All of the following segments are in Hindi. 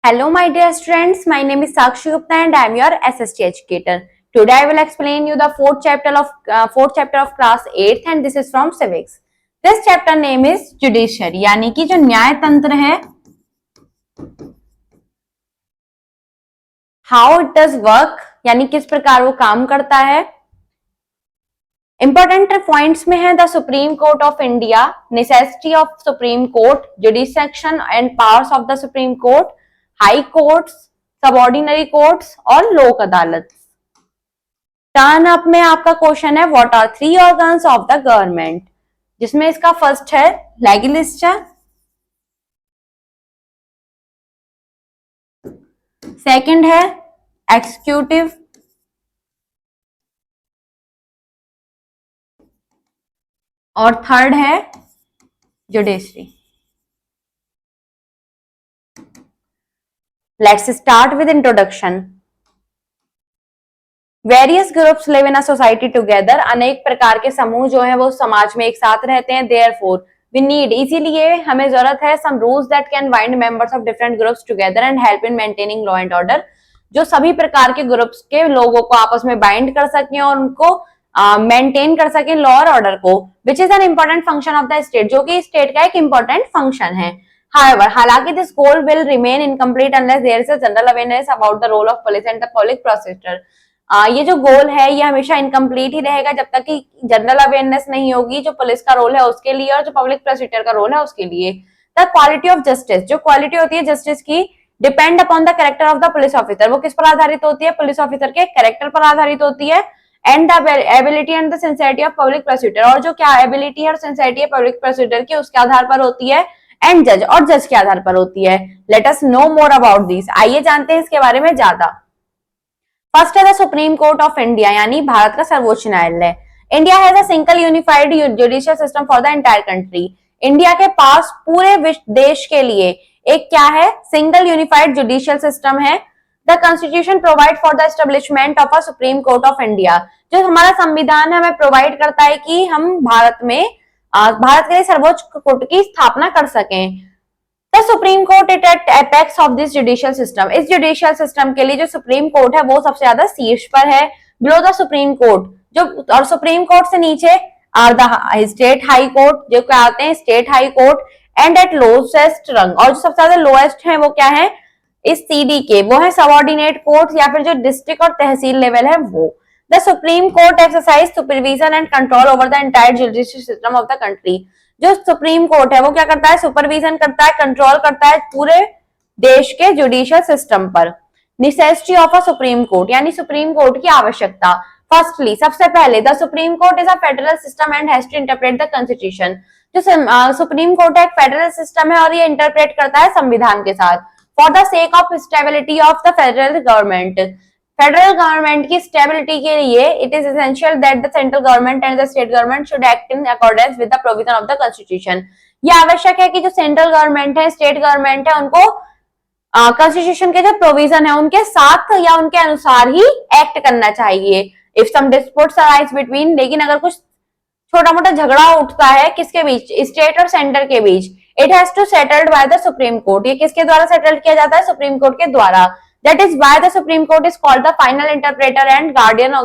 Hello, my dear students. My name is Sakshi Gupta, and I am your SST educator. Today, I will explain you the fourth chapter of class 8th, and this is from civics. This chapter name is judiciary, यानी कि जो न्याय तंत्र है, how it does work, यानी किस प्रकार वो काम करता है. इंपॉर्टेंट पॉइंट्स में है the supreme Court of India, necessity of Supreme Court, jurisdiction and powers of the supreme Court, high courts, subordinate courts और लोक अदालत. टर्न अप में आपका क्वेश्चन है what are three organs of the government, जिसमें इसका फर्स्ट है लेजिस्लेचर, सेकंड है एक्सिक्यूटिव, और थर्ड है judiciary. Let's start with introduction. Various groups live in a society together. अनेक प्रकार के समूह जो है वो समाज में एक साथ रहते हैं. Therefore, we need, इसीलिए हमें जरूरत है some rules that can bind members of different groups together and help in maintaining law and order. जो सभी प्रकार के ग्रुप्स के लोगों को आपस में बाइंड कर सकें और उनको मेंटेन कर सकें लॉ और ऑर्डर को, which is an important function of the state, जो कि स्टेट का एक इंपॉर्टेंट फंक्शन है. However, हालांकि this goal will remain incomplete unless there is a general awareness about the role of police and the public prosecutor. ये जो गोल है ये हमेशा इनकम्प्लीट ही रहेगा जब तक कि जनरल अवेयरनेस नहीं होगी जो पुलिस का रोल है उसके लिए और जो पब्लिक प्रोसिक्यूटर का रोल है उसके लिए. द क्वालिटी ऑफ जस्टिस, जो क्वालिटी होती है जस्टिस की, depend upon the character of the police officer. वो किस पर आधारित होती है? पुलिस ऑफिसर के कैरेक्टर पर आधारित होती है. And the ability and the sincerity of public prosecutor, और जो क्या एबिलिटी है और सिंसियरिटी है पब्लिक प्रोसिक्यूटर की उसके आधार पर होती है. एंड जज, और जज के आधार पर होती है. Let us know more about this, आइए जानते हैं इसके बारे में ज्यादा. फर्स्ट है the supreme Court of India, यानी भारत का सर्वोच्च न्यायालय. India has a single unified judicial system for the entire country. India के पास पूरे देश के लिए एक क्या है? सिंगल यूनिफाइड जुडिशियल सिस्टम है. The constitution provide for the establishment of a supreme Court of India. जो हमारा संविधान है हमें प्रोवाइड करता है कि हम भारत के लिए सर्वोच्च कोर्ट की स्थापना कर सकें. The supreme court it at apex of this judicial system. इस जुडिशियल सिस्टम के लिए जो सुप्रीम कोर्ट है वो सबसे ज्यादा शीर्ष पर है. बिलो द सुप्रीम कोर्ट, जो और सुप्रीम कोर्ट से नीचे are the state high court, जो क्या आते हैं state high court. And at lowest rung, और जो सबसे ज्यादा लोएस्ट है वो क्या है? इस सीडी के, वो है सबऑर्डिनेट कोर्ट या फिर जो डिस्ट्रिक्ट और तहसील लेवल है वो. The Supreme Court exercise supervision and control over the entire judicial system of the country. जो सुप्रीम कोर्ट है वो क्या करता है? सुपरविजन करता है, कंट्रोल करता है पूरे देश के जुडिशियल सिस्टम पर. Necessity of a supreme court, यानी सुप्रीम कोर्ट की आवश्यकता. फर्स्टली, सबसे पहले the supreme court is a federal system and has to interpret the constitution. जो सुप्रीम कोर्ट एक फेडरल सिस्टम है और ये इंटरप्रेट करता है संविधान के साथ. For the sake of stability of the federal government, federal government की स्टेबिलिटी के लिए it is essential that the central government and the state government should act in accordance with the provision of the constitution. ये आवश्यक है कि जो सेंट्रल गवर्नमेंट है, स्टेट गवर्नमेंट है, उनको कॉन्स्टिट्यूशन के जो प्रोविजन है उनके साथ या उनके अनुसार ही एक्ट करना चाहिए. If some disputes arise between, लेकिन अगर कुछ छोटा मोटा झगड़ा उठता है किसके बीच? स्टेट और सेंटर के बीच. It has to settled by the supreme Court. ये किसके द्वारा सेटल्ड किया जाता है? सुप्रीम कोर्ट के द्वारा. That is why the Supreme Court is called the final interpreter and guardian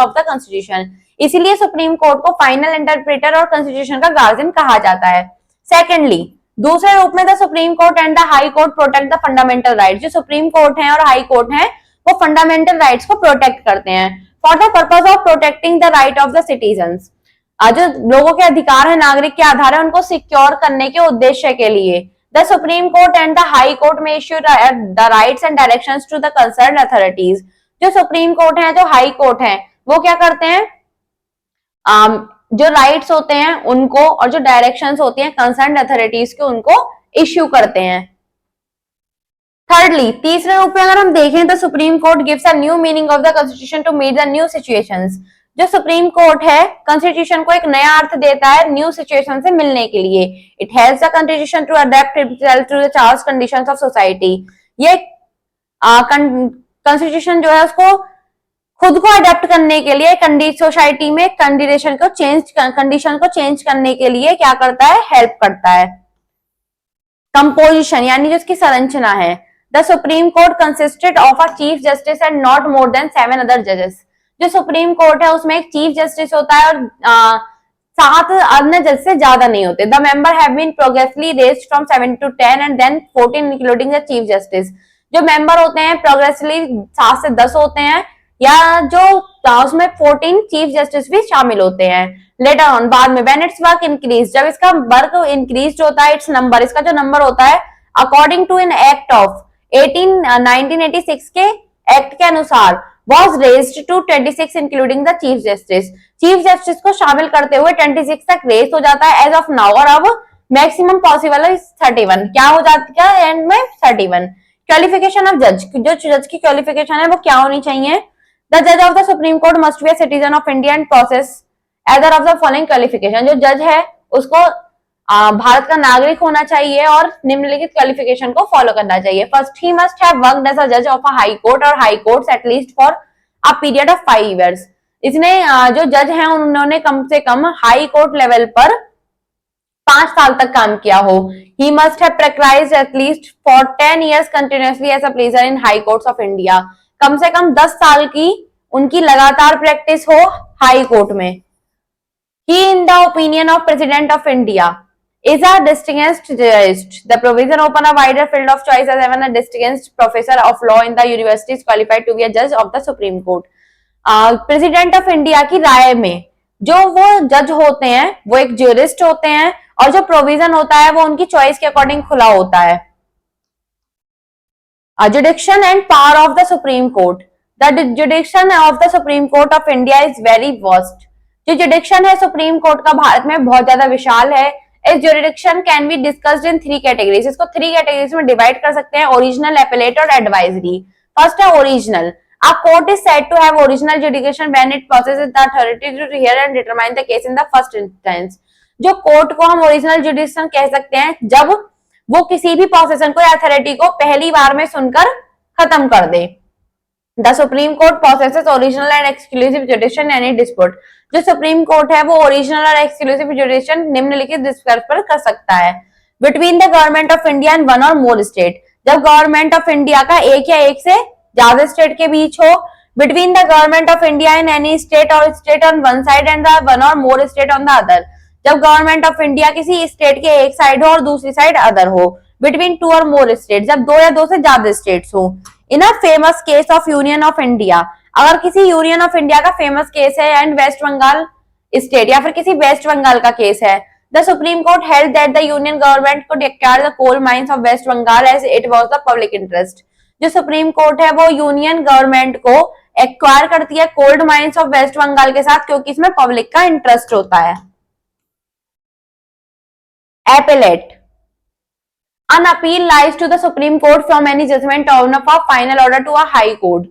of the Constitution. इसीलिए सुप्रीम कोर्ट को फाइनल इंटरप्रेटर और कॉन्स्टिट्यूशन का गार्जियन कहा जाता है. सेकेंडली, दूसरे रूप में the supreme court and the high court protect the fundamental rights. जो सुप्रीम कोर्ट है और हाई कोर्ट है वो फंडामेंटल राइट्स को प्रोटेक्ट करते हैं. For the purpose of protecting the right of the citizens, जो लोगों के अधिकार है, नागरिक के आधार है, उनको सिक्योर करने के उद्देश्य के लिए The Supreme Court and the High Court may issue the rights and directions to the concerned authorities. जो सुप्रीम कोर्ट है, जो हाई कोर्ट है, वो क्या करते हैं? जो राइट्स होते हैं उनको और जो डायरेक्शंस होती हैं कंसर्न्ड अथॉरिटीज के, उनको इश्यू करते हैं. थर्डली, तीसरे रूप में अगर हम देखें तो supreme court gives a new meaning of the constitution to meet the new situations. जो सुप्रीम कोर्ट है कॉन्स्टिट्यूशन को एक नया अर्थ देता है न्यू सिचुएशन से मिलने के लिए. It helps the constitution to adapt itself to the changed conditions of society. ये कॉन्स्टिट्यूशन जो है उसको खुद को अडेप्ट करने के लिए सोसाइटी में कंडीशन को चेंज करने के लिए क्या करता है? हेल्प करता है. कंपोजिशन, यानी जो इसकी संरचना है. The supreme court consisted of a chief justice and not more than 7 other जजेस। जो सुप्रीम कोर्ट है उसमें एक चीफ जस्टिस होता है और 7 अन्य जज से ज्यादा नहीं होते। The member have been progressively raised from 7 to 10 and then 14 including the chief justice. जो मेंबर होते हैं प्रोग्रेसिवली 7 से 10 होते हैं, या जो उसमें 14 चीफ जस्टिस भी शामिल होते हैं। लेटर ऑन, बाद में, व्हेन इट्स वर्क इंक्रीज, जब इसका वर्क इंक्रीज होता है, इट्स नंबर, इसका जो नंबर होता है, according to an act of 1986 के एक्ट के अनुसार was raised to 26 including the chief justice. Chief justice को शामिल करते हुए 26 तक रेस हो जाता है एज ऑफ नाउ, और अब मैक्सिमम पॉसिबल है 31। क्या हो जाता है एंड में 31। क्वालिफिकेशन ऑफ जज, जो जज की क्वालिफिकेशन है वो क्या होनी चाहिए? द जज of the supreme Court must be a citizen of India and process either of the following qualification. जो जज है उसको भारत का नागरिक होना चाहिए और निम्नलिखित क्वालिफिकेशन को फॉलो करना चाहिए। First, he must have worked as a जज ऑफ अ हाई कोर्ट और high courts at least for a period of 5 years। इसने जो जज हैं उन्होंने कम से कम हाई कोर्ट लेवल पर 5 साल तक काम किया हो। He must have practised at least for 10 years continuously as a pleader in high courts of India. कम से कम 10 साल की उनकी लगातार प्रैक्टिस हो हाई कोर्ट में। He in the opinion of president of India is a distinguished jurist. The provision open a wider field of choice as even a distinguished professor of law in the university is qualified to be a judge of the Supreme Court. President of India की राय में जो वो जज होते हैं वो एक ज्यूरिस्ट होते हैं, और जो प्रोविजन होता है वो उनकी चॉइस के अकॉर्डिंग खुला होता है। जुडिक्शन and power of the supreme Court. The जुडिक्शन of the supreme Court of India is very vast. जो जुडिक्शन है सुप्रीम कोर्ट का भारत में बहुत ज्यादा विशाल है। इस जुडिक्शन can be discussed in 3 categories. इसको 3 कैटेगरीज में डिवाइड कर सकते हैं, ओरिजिनल, एपेलेट और एडवाइजरी। फर्स्ट है original. A court is said to have original jurisdiction when it possesses the authority to hear and determine the case in the first instance। जो कोर्ट को हम ओरिजिनल जुडिक्शन कह सकते हैं जब वो किसी भी पोसेशन को या अथॉरिटी को पहली बार में सुनकर खत्म कर दे। The supreme Court possesses original and exclusive jurisdiction any dispute. जो सुप्रीम कोर्ट है वो ओरिजिनल और एक्सक्लूसिव जुडिक्शन निम्नलिखित डिस्प्यूट पर कर सकता है। Between the government of India and one or more state. जब गवर्नमेंट ऑफ इंडिया का एक या एक से ज्यादा स्टेट के बीच हो। Between the government of India in any state और state on one side and the one or more state on the other. जब गवर्नमेंट ऑफ इंडिया किसी स्टेट के एक साइड हो और दूसरी साइड अदर हो। बिटवीन 2 और मोर स्टेट, जब 2 या 2 से ज्यादा स्टेट्स हो। In a famous case of Union of India, अगर किसी यूनियन ऑफ इंडिया का फेमस केस है एंड वेस्ट बंगाल स्टेट या फिर किसी वेस्ट बंगाल का केस है। The supreme Court held that the union government could acquire the coal mines of West Bengal as it was the public interest. जो सुप्रीम कोर्ट है वो यूनियन गवर्नमेंट को एक्वायर करती है coal mines of West Bengal के साथ, क्योंकि इसमें पब्लिक का इंटरेस्ट होता है। Appellate, an appeal lies to the Supreme Court from any judgment of a final order to a high court।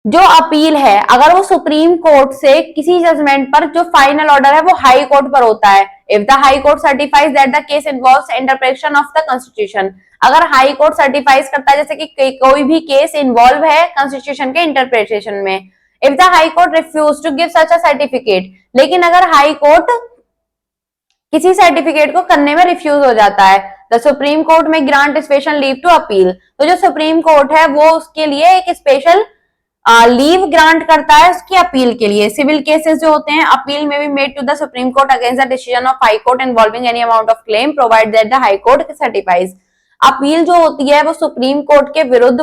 जो अपील है अगर वो सुप्रीम कोर्ट से किसी जजमेंट पर जो फाइनल ऑर्डर है वो हाई कोर्ट पर होता है। If the high court certifies that the case involves interpretation of the constitution, अगर हाई कोर्ट सर्टिफाइज करता है जैसे कि कोई भी केस इन्वॉल्व है कॉन्स्टिट्यूशन के इंटरप्रिटेशन में। If the high court refuse to give such a certificate, लेकिन अगर हाई कोर्ट किसी सर्टिफिकेट को करने में रिफ्यूज हो जाता है, the supreme court may grant special leave to appeal. तो जो सुप्रीम कोर्ट है वो उसके लिए एक स्पेशल लीव ग्रांट करता है उसकी अपील के लिए। सिविल केसेस जो होते हैं अपील में भी made to the supreme Court against the decision of high court involving any amount of claim provide that the high court certifies. Appeal जो होती है वो सुप्रीम कोर्ट के विरुद्ध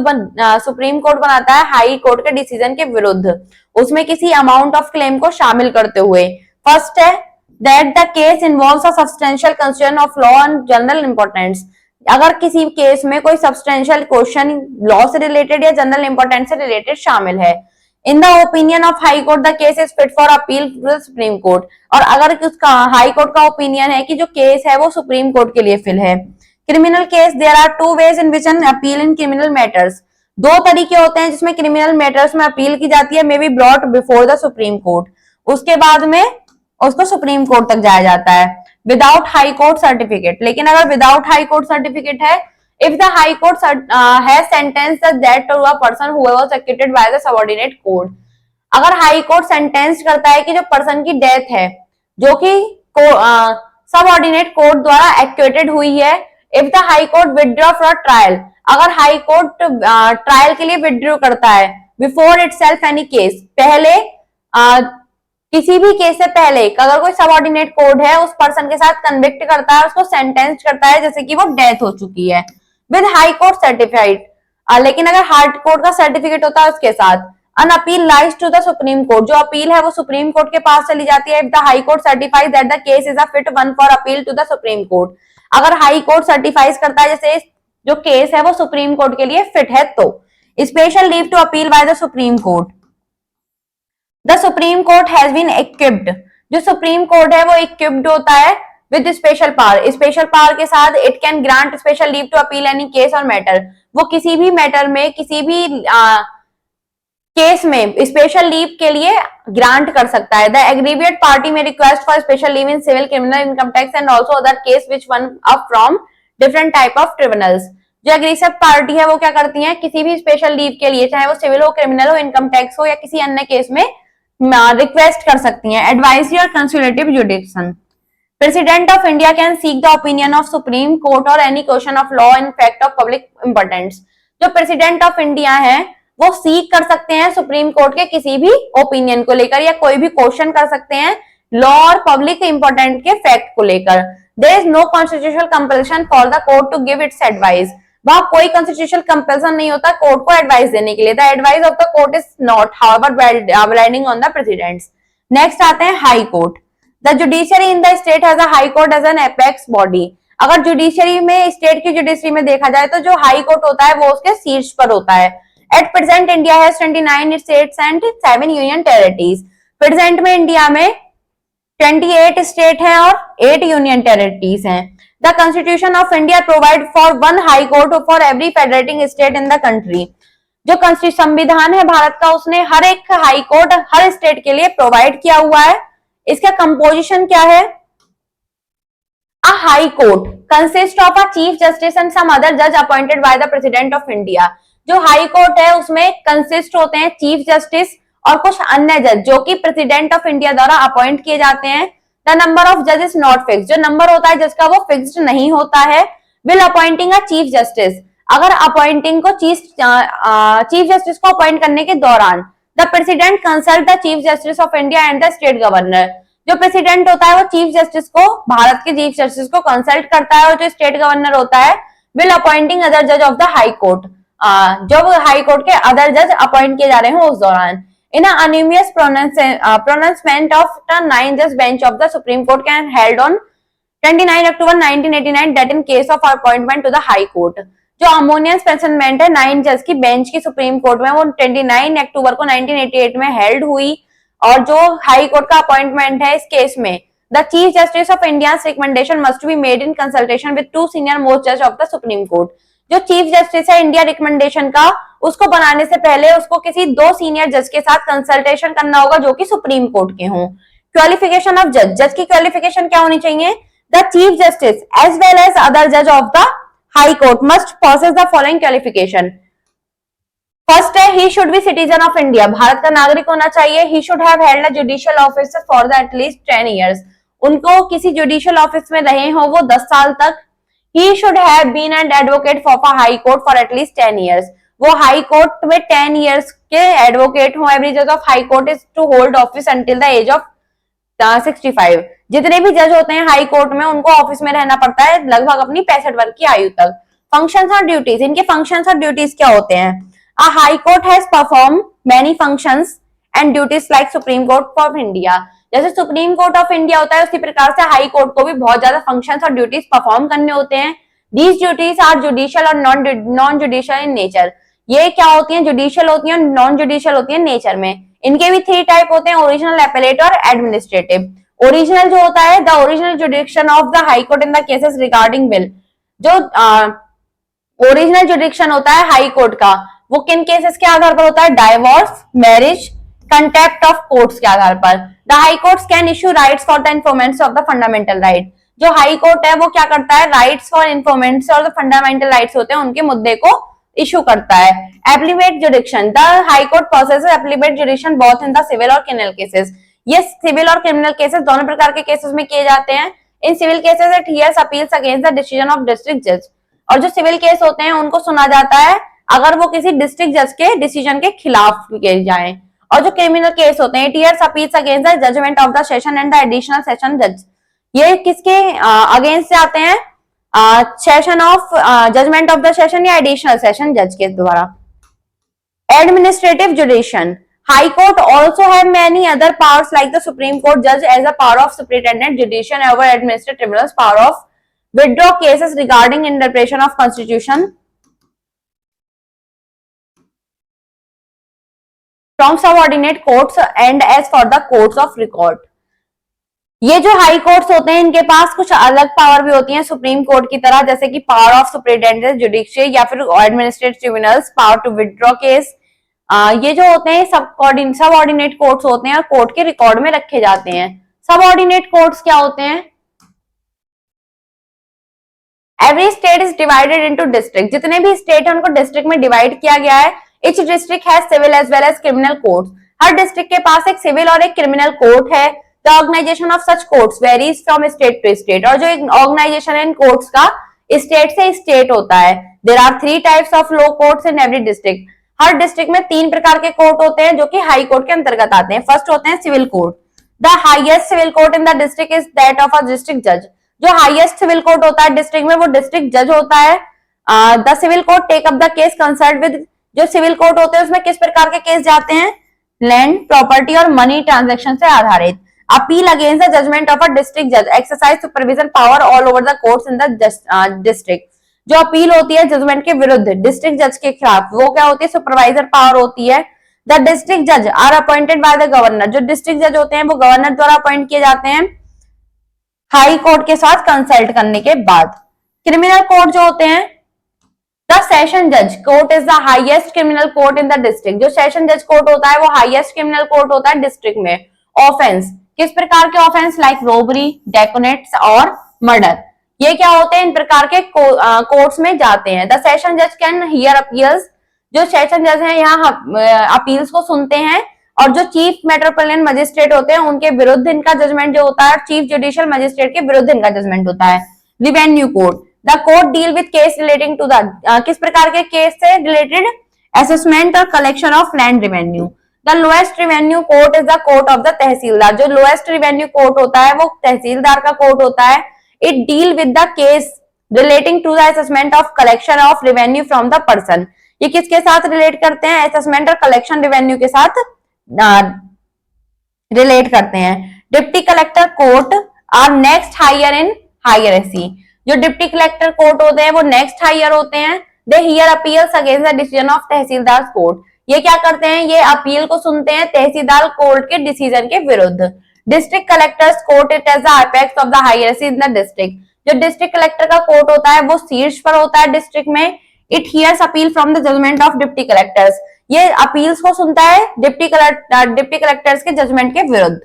सुप्रीम कोर्ट बनाता है हाई कोर्ट के डिसीजन के विरुद्ध, उसमें किसी अमाउंट ऑफ क्लेम को शामिल करते हुए। फर्स्ट है that the case involves a substantial concern of law and general importance। अगर किसी केस में कोई सब्सटेंशियल क्वेश्चन लॉ से रिलेटेड या जनरल इंपॉर्टेंस से रिलेटेड शामिल है। In the opinion of high court the case is fit for appeal to the supreme Court, और अगर उसका हाई कोर्ट का ओपिनियन है कि जो केस है वो सुप्रीम कोर्ट के लिए फिल है। Criminal case, there are 2 ways in which an appeal in criminal matters। 2 तरीके होते हैं जिसमें क्रिमिनल मैटर्स में अपील की जाती है, may be brought before the supreme court, उसके बाद में उसको सुप्रीम कोर्ट तक जाया जाता है विदाउट हाई कोर्ट सर्टिफिकेट। लेकिन अगर विदाउट हाई कोर्ट सर्टिफिकेट है, if the high court has sentenced the death to a person who was acquitted by the subordinate court, अगर हाई कोर्ट सेंटेंस करता है कि जो पर्सन की डेथ है जो कि सबऑर्डिनेट कोर्ट द्वारा एक्यूटेड हुई है, if the high court withdraw from trial, अगर हाई कोर्ट ट्रायल के लिए विड्रॉ करता है बिफोर इटसेल्फ एनी केस, पहले किसी भी केस से पहले अगर कोई सबऑर्डिनेट कोर्ट है उस पर्सन के साथ कन्विक्ट करता है, उसको सेंटेंस करता है जैसे कि वो डेथ हो चुकी है, विद हाई कोर्ट सर्टिफाइड, लेकिन अगर हाई कोर्ट का सर्टिफिकेट होता है उसके साथ, an appeal lies to the supreme Court, जो अपील है वो सुप्रीम कोर्ट के पास चली जाती है, if the high court certifies that the case is a fit one for appeal to the supreme Court, अगर हाई कोर्ट सर्टिफाइज करता है जैसे जो केस है वो सुप्रीम कोर्ट के लिए फिट है तो, special leave to appeal by the supreme Court, the supreme Court has been equipped, जो सुप्रीम कोर्ट है वो इक्विप्ड होता है with special power, special power के साथ it can grant special leave to appeal any case और मैटर, वो किसी भी मैटर में किसी भी केस में स्पेशल लीव के लिए ग्रांट कर सकता है। द एग्रीविएट पार्टी में request for special leave in civil, criminal, income tax and also other case which one up from different type of tribunals, जो एग्रीसिव पार्टी है वो क्या करती है, किसी भी स्पेशल लीव के लिए चाहे वो सिविल हो, क्रिमिनल हो, इनकम टैक्स हो या किसी अन्य केस में रिक्वेस्ट कर सकती हैं। एडवाइजरी और consultative jurisdiction, president of India can seek the opinion of Supreme Court or any question of law in fact of public importance, जो प्रेसिडेंट ऑफ इंडिया है वो सीक कर सकते हैं सुप्रीम कोर्ट के किसी भी ओपिनियन को लेकर या कोई भी क्वेश्चन कर सकते हैं लॉ और पब्लिक इंपोर्टेंट के फैक्ट को लेकर। There is no constitutional compulsion for the court to give its advice, वहां कोई कॉन्स्टिट्यूशनल कंपल्सन नहीं होता कोर्ट को एडवाइस देने के लिए। The advice of the court is not however binding on the presidents. Next आते हैं high court. The judiciary in the state has a high court as an apex body, अगर जुडिशियरी में स्टेट की जुडिशरी में देखा जाए तो जो हाई कोर्ट होता है वो उसके शीर्ष पर होता है। At present India has 29 states and 7 union territories, present में इंडिया में 28 स्टेट हैं और 8 यूनियन टेरिटरीज हैं। The Constitution of India provide for one high court for every federating state in the country, जो संविधान है भारत का उसने हर एक हाई कोर्ट हर स्टेट के लिए प्रोवाइड किया हुआ है। इसका कंपोजिशन क्या है, A high court consists of a chief justice and some other judge appointed by the president of India, जो हाई कोर्ट है उसमें कंसिस्ट होते हैं चीफ जस्टिस और कुछ अन्य जज जो कि प्रेसिडेंट ऑफ इंडिया द्वारा अपॉइंट किए जाते हैं। द नंबर ऑफ जज इज नॉट फिक्स, जो नंबर होता है जिसका वो फिक्स्ड नहीं होता है। Will appointing a chief justice, अगर अपॉइंटिंग को चीफ जस्टिस को अपॉइंट करने के दौरान the president consult the chief justice of India and the state governor, जो प्रेसिडेंट होता है वो चीफ जस्टिस को भारत के चीफ जस्टिस को कंसल्ट करता है और जो स्टेट गवर्नर होता है विल अपॉइंटिंग अदर जज ऑफ द हाई कोर्ट, जब हाई कोर्ट के अदर जज अपॉइंट किए जा रहे हो उस दौरान। In an unanimous pronouncement of the 9-judge bench of the Supreme Court can held on 29 October 1989 that in case of appointment to the High Court, जो अमोनियस प्रोनाउंसमेंट है 9 जज की बेंच की सुप्रीम कोर्ट में वो 29 अक्टूबर को 1988 में हेल्ड हुई और जो हाई कोर्ट का अपॉइंटमेंट है इस केस में the chief justice of India recommendation must be made in consultation with 2 senior most जज ऑफ द सुप्रीम कोर्ट, जो चीफ जस्टिस है इंडिया रिकमेंडेशन का उसको बनाने से पहले उसको किसी 2 सीनियर जज के साथ कंसल्टेशन करना होगा जो कि सुप्रीम कोर्ट के हों। क्वालिफिकेशन ऑफ जज, जज की क्वालिफिकेशन क्या होनी चाहिए, the chief justice as well as other जज of the high court must possess the following qualification. First है he should be citizen of India, Bharat का नागरिक होना चाहिए। He should have held a judicial office for the at least 10 years, उनको किसी जुडिशियल ऑफिस में रहे हो वो 10 साल तक। He should have been an advocate for a high court for at least 10 years. वो हाई कोर्ट में 10 years के एडवोकेट हो। एवरी जज of high court is to hold office until the age of 65। जितने भी जज होते हैं हाई कोर्ट में उनको ऑफिस में रहना पड़ता है लगभग अपनी 65 वर्ष की आयु तक। फंक्शंस और ड्यूटीज, इनके फंक्शंस और ड्यूटीज क्या होते हैं, अ high court has perform many functions and duties like supreme Court of India, जैसे सुप्रीम कोर्ट ऑफ इंडिया होता है उसी प्रकार से हाई कोर्ट को भी बहुत ज्यादा फंक्शंस और ड्यूटीज परफॉर्म करने होते हैं। दीज ड्यूटीज आर जुडिशियल और नॉन जुडिशियल इन नेचर, ये क्या होती हैं, जुडिशियल होती हैं, नॉन जुडिशियल होती है नेचर में। इनके भी 3 टाइप होते हैं, ओरिजिनल, एपेलेट और एडमिनिस्ट्रेटिव। ओरिजिनल जो होता है the original जुडिक्शन of the high court in the cases regarding will, जो ओरिजिनल जुडिक्शन होता है हाई कोर्ट का वो किन केसेस के आधार पर होता है, divorce, marriage, contempt of courts के आधार पर। The high courts can issue rights for the informants of the fundamental right, जो हाई कोर्ट है वो क्या करता है, राइट्स फॉर इन्फॉर्मेंट्स और फंडामेंटल राइट्स होते हैं उनके मुद्दे को इशू करता है। Appellate jurisdiction, the high court possesses appellate jurisdiction both in the civil और क्रिमिनल केसेस, ये सिविल और क्रिमिनल केसेस दोनों प्रकार के केसेस में किए जाते हैं। In civil cases it hears appeals against the decision of district जज, और जो सिविल केस होते हैं उनको सुना जाता है अगर वो किसी डिस्ट्रिक्ट जज के डिसीजन के खिलाफ किए जाए। और जो क्रिमिनल केस होते हैं, 8 years appeals against the judgement of the session and the additional session जज, ये किसके अगेंस्ट से आते हैं? Session of judgement of the session या एडिशनल सेशन जज के द्वारा। Administrative jurisdiction. High Court also have many other powers like the Supreme Court judge as a power of superintendent jurisdiction over administrative tribunals, power of withdraw cases regarding interpretation of constitution from subordinate courts and as for the courts of record. ये जो हाई कोर्ट्स होते हैं इनके पास कुछ अलग पावर भी होती हैं सुप्रीम कोर्ट की तरह, जैसे कि पावर ऑफ सुपरिटेंडेंट जुडिशियरी या फिर administrative tribunals, power to withdraw case. ये जो होते हैं सब ऑर्डिनेट कोर्ट्स होते हैं और कोर्ट के रिकॉर्ड में रखे जाते हैं। सब ऑर्डिनेट कोर्ट्स क्या होते हैं? Every state is divided into district, जितने भी स्टेट है उनको डिस्ट्रिक्ट में डिवाइड किया गया है। Each district has civil as well as criminal courts, हर डिस्ट्रिक्ट के पास एक सिविल और एक क्रिमिनल कोर्ट है। The organisation of such courts varies from state to state, और जो एक ऑर्गेनाइजेशन है इन कोर्ट्स का स्टेट से स्टेट होता है। There are 3 types of low courts in every district, हर डिस्ट्रिक्ट में 3 प्रकार के कोर्ट होते हैं जो कि हाई कोर्ट के अंतर्गत आते हैं। फर्स्ट होते हैं civil court. The highest civil court in the district is that of a district जज, जो हाईएस्ट सिविल कोर्ट होता है डिस्ट्रिक्ट में वो डिस्ट्रिक्ट जज होता है। The civil court take up the case concern with, जो सिविल कोर्ट होते हैं उसमें किस प्रकार के केस जाते हैं? लैंड, प्रॉपर्टी और मनी ट्रांजेक्शन से आधारित। Appeal against the judgement of a district जज exercise supervision power all over the courts in the district, जो अपील होती है जजमेंट के विरुद्ध डिस्ट्रिक्ट जज के खिलाफ, वो क्या होती है? सुपरवाइजर पावर होती है। द डिस्ट्रिक्ट जज are appointed by the governor, जो डिस्ट्रिक्ट जज होते हैं वो गवर्नर द्वारा अपॉइंट किए जाते हैं हाई कोर्ट के साथ कंसल्ट करने के बाद। क्रिमिनल कोर्ट जो होते हैं, द सेशन जज court is the highest criminal court in the district, जो सेशन जज कोर्ट होता है वो हाईएस्ट क्रिमिनल कोर्ट होता है डिस्ट्रिक्ट में। ऑफेंस, किस प्रकार के ऑफेंस? लाइक रोबरी, डेकोनेट्स और मर्डर, ये क्या होते हैं? इन प्रकार के कोर्ट्स में जाते हैं। द सेशन जज कैन हियर अपील्स, जो सेशन जज हैं यहाँ अपील्स को सुनते हैं, और जो चीफ मेट्रोपोलिटन मजिस्ट्रेट होते हैं उनके विरुद्ध इनका जजमेंट जो होता है, चीफ जुडिशियल मजिस्ट्रेट के विरुद्ध इनका जजमेंट होता है। Revenue court, the court deal with case relating to the, किस प्रकार के केस से रिलेटेड? असेसमेंट और collection of land revenue. The lowest revenue court is the court of the tehsildar, जो लोएस्ट रेवेन्यू कोर्ट होता है वो तहसीलदार का कोर्ट होता है। It deal with the case relating to the assessment of collection of revenue from the person, ये किसके साथ रिलेट करते हैं? असेसमेंट और कलेक्शन रेवेन्यू के साथ रिलेट करते हैं। Deputy collector court are next higher in hierarchy, जो डिप्टी कलेक्टर कोर्ट होते हैं वो नेक्स्ट हायर होते हैं। They hear appeals against the decision of tehsildar court, ये क्या करते हैं? ये अपील को सुनते हैं तहसीलदार कोर्ट के डिसीजन के विरुद्ध। District collectors court it as the apex of the hierarchy in the district, जो डिस्ट्रिक्ट कलेक्टर का कोर्ट होता है वो शीर्ष पर होता है डिस्ट्रिक्ट में। It hears appeal from the judgement of deputy collectors, ये अपील्स को सुनता है डिप्टी कलेक्टर्स के जजमेंट के विरुद्ध।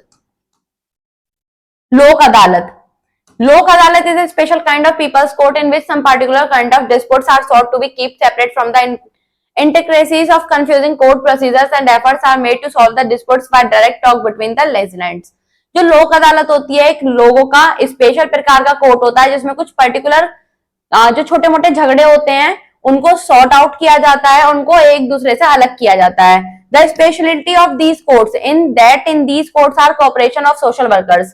लोक अदालत, लोक अदालत is a special kind of people's court in which some particular kind of disputes are sought to be kept separate from the intricacies of confusing court procedures and efforts are made to solve the disputes by direct talk between the litigants। जो लोक अदालत होती है एक लोगों का स्पेशल प्रकार का कोर्ट होता है जिसमें कुछ पर्टिकुलर जो छोटे मोटे झगड़े होते हैं उनको सॉर्ट आउट किया जाता है, उनको एक दूसरे से अलग किया जाता है। The speciality of these courts in that in these courts are cooperation of social workers,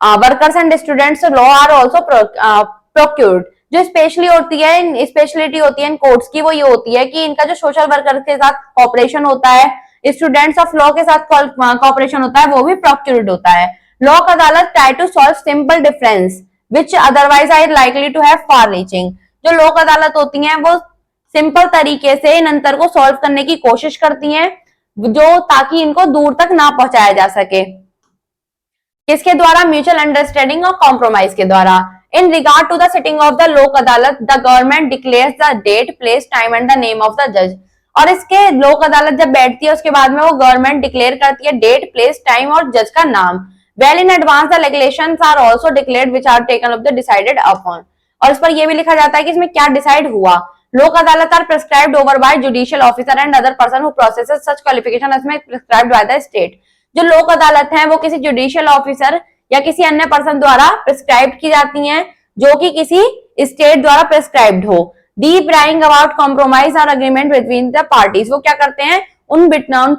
workers and students law are also procured. जो स्पेशलिटी होती है इन कोर्ट्स की वो ये होती है कि इनका जो सोशल वर्कर के साथ कॉपरेशन होता है, स्टूडेंट्स ऑफ लॉ के साथ कॉपरेशन होता है, वो भी प्रोक्यूर्ड होता है। Lok Adalat try to solve simple difference which otherwise are likely to have far reaching. जो लोक अदालत होती हैं वो सिंपल तरीके से इन अंतर को सॉल्व करने की कोशिश करती हैं जो ताकि इनको दूर तक ना पहुंचाया जा सके। किसके द्वारा? म्यूचुअल अंडरस्टैंडिंग और कॉम्प्रोमाइज के द्वारा। In regard to the sitting of the Lok Adalat the government declares the date, place, time and the name of the जज। और इसके लोक अदालत जब बैठती है उसके बाद में वो गवर्नमेंट डिक्लेयर करती है डेट, प्लेस, टाइम और जज का नाम। Well in advance the regulations are also declared which are taken up the decided upon. और इस पर यह भी लिखा जाता है कि इसमें क्या डिसाइड हुआ। Lok Adalat are prescribed over by judicial officer and other person who processes such qualification as prescribed by the state. जो लोक अदालत है वो किसी जुडिशियल ऑफिसर या किसी अन्य पर्सन द्वारा प्रिस्क्राइब की जाती हैं जो कि किसी स्टेट द्वारा प्रेस्क्राइब्ड हो। डीप राइंग अबाउट कॉम्प्रोमाइज और अग्रीमेंट बिटवीन द पार्टीज, वो क्या करते हैं, उन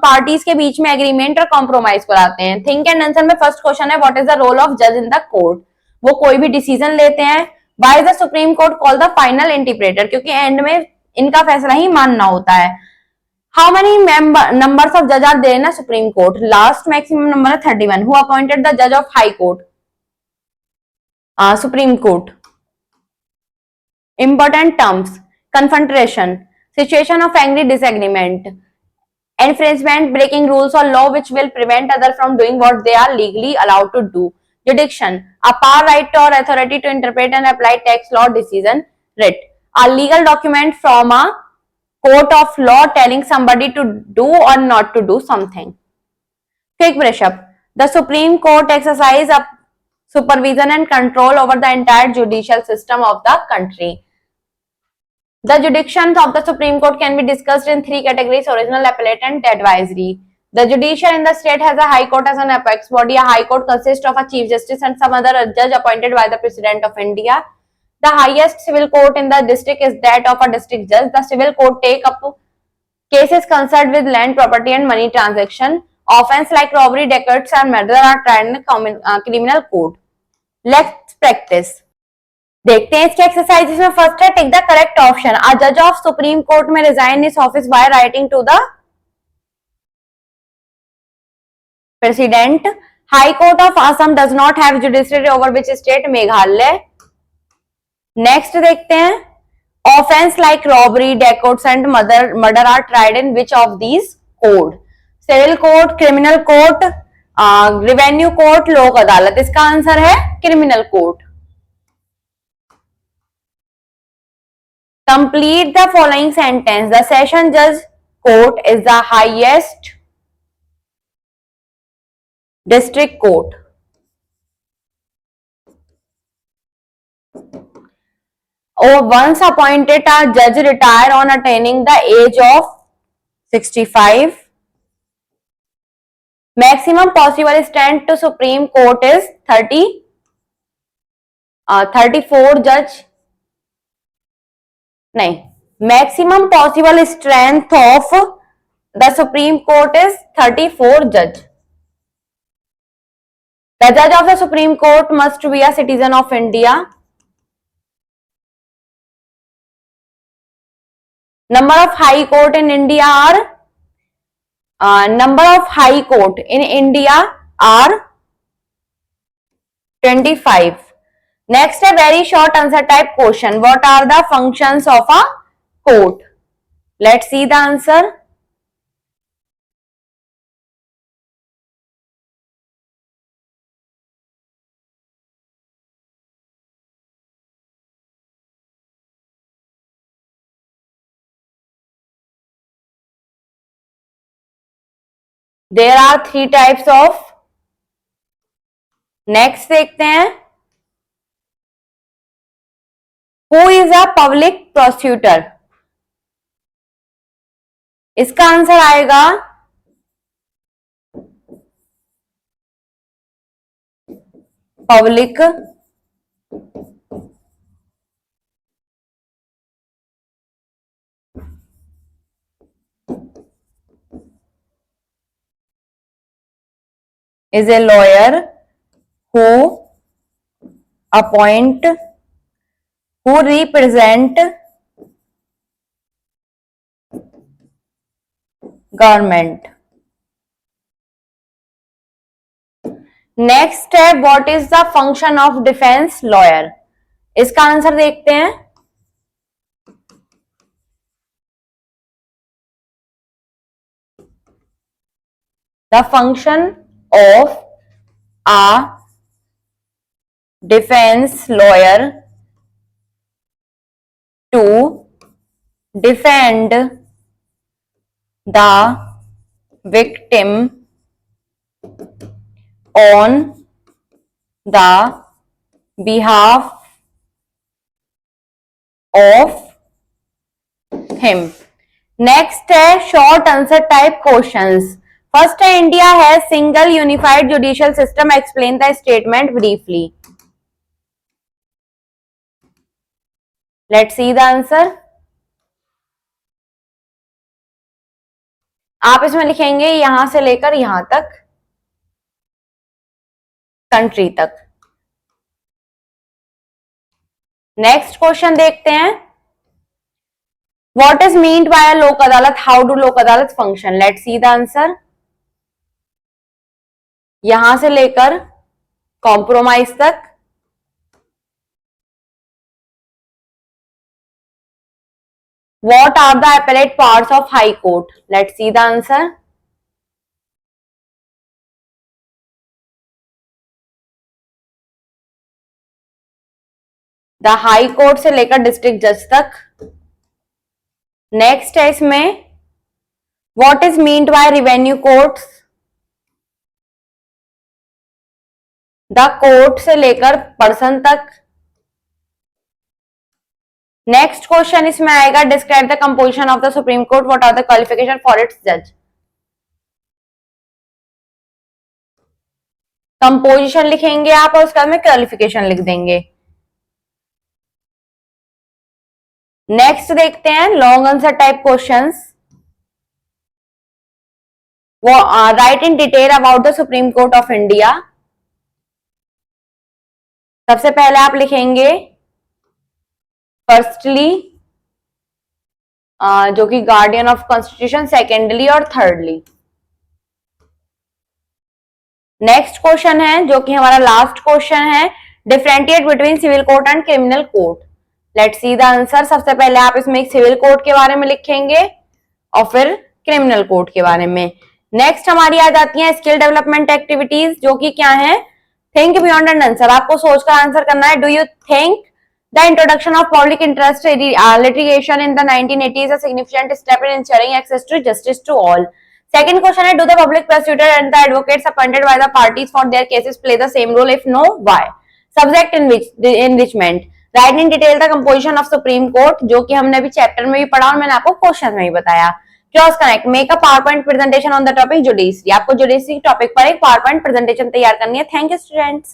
पार्टीज के बीच में एग्रीमेंट और कॉम्प्रोमाइज को लाते हैं। थिंक एंड आंसर में फर्स्ट क्वेश्चन है, what is the role of जज इन द कोर्ट, वो कोई भी डिसीजन लेते हैं। Why is the supreme Court call the final interpreter, क्योंकि एंड में इनका फैसला ही मानना होता है। हाउ मेनी नंबर्स ऑफ जज are there in Supreme Court, last maximum number है 31। हु अपॉइंटेड द जज of high court, Supreme Court. Important terms: confrontation, situation of angry disagreement, infringement, breaking rules or law which will prevent others from doing what they are legally allowed to do. Jurisdiction: a power, right or authority to interpret and apply tax law decision. Writ: a legal document from a court of law telling somebody to do or not to do something. Quick brush up: the Supreme Court exercises a supervision and control over the entire judicial system of the country. The jurisdictions of the Supreme Court can be discussed in three categories: original, appellate, and advisory. The judiciary in the state has a high court as an apex body. A high court consists of a chief justice and some other judge appointed by the President of India. The highest civil court in the district is that of a district judge. The civil court take up cases concerned with land, property, and money transaction. Offense like robbery, dacoits, and murder are tried in criminal court. Let's practice. देखते हैं इसके एक्सरसाइजेस में। फर्स्ट है, take the correct option. A जज of Supreme court may resign his office by writing to the president. High court of Assam does not have judiciary over which state, Meghalaya. Next देखते हैं, offence like robbery, dacoits and murder are tried in which of these code, civil court, criminal court, revenue court, Lok Adalat. इसका आंसर है criminal court. Complete the following sentence. The session judge court is the highest district court. Once appointed, a judge retire on attaining the age of 65. Maximum possible strength to Supreme Court is 34 judge. नहीं, maximum possible strength of the supreme court is 34 जज। द जज of the supreme Court must be a citizen of India. Number of high court in India are number of high court in India are 25. Next, a very short answer type question. What are the functions of a court? Let's see the answer. There are three types of. Next देखते हैं, Who is a public prosecutor? इसका आंसर आएगा public is a lawyer who represent government. Next है, what is the function of defence lawyer? इसका आंसर देखते हैं। द फंक्शन ऑफ a defense lawyer to defend the victim on the behalf of him. Next है short answer type questions. First है, India has single unified judicial system. Explain the statement briefly. Let's see the answer. आप इसमें लिखेंगे यहां से लेकर यहां तक, कंट्री तक। नेक्स्ट क्वेश्चन देखते हैं। व्हाट इज मीन्ड बाय अ लोक अदालत, हाउ डू लोक अदालत function? Let's see the answer. यहां से लेकर कॉम्प्रोमाइज तक, what are the appellate powers of high court? Let's see the answer. द हाई कोर्ट से लेकर डिस्ट्रिक्ट जज तक। नेक्स्ट है इसमें what is meant by revenue courts, the court से लेकर पर्सन तक। नेक्स्ट क्वेश्चन इसमें आएगा describe the composition of the supreme Court, what are the qualification for its जज। कंपोजिशन लिखेंगे आप और उसके बाद में क्वालिफिकेशन लिख देंगे। नेक्स्ट देखते हैं लॉन्ग आंसर टाइप क्वेश्चंस। वो write in detail about the supreme Court of India. सबसे पहले आप लिखेंगे फर्स्टली जो कि गार्डियन ऑफ कॉन्स्टिट्यूशन, सेकेंडली और थर्डली। नेक्स्ट क्वेश्चन है जो कि हमारा लास्ट क्वेश्चन है, differentiate between civil court and criminal court. Let's see the answer. सबसे पहले आप इसमें एक सिविल कोर्ट के बारे में लिखेंगे और फिर क्रिमिनल कोर्ट के बारे में। नेक्स्ट हमारी आ जाती है स्किल डेवलपमेंट एक्टिविटीज, जो कि क्या है, थिंक बियॉन्ड एंड आंसर। आपको सोचकर आंसर करना है। Do you think the introduction of public interest litigation in the 1980s a significant step in ensuring access to justice to all? Second question है, do the public prosecutor and the advocates appointed by the parties for their cases play the same role? If no, why? Subject enrichment. Write in detail the composition of Supreme Court, जो कि हमने अभी चैप्टर में भी पढ़ा और मैंने आपको क्वेश्चन में भी बताया। Cross connect, make a PowerPoint presentation on the topic judiciary. आपको जुडिशरी टॉपिक पर एक पावरपॉइंट प्रेजेंटेशन तैयार करनी है। Thank you students.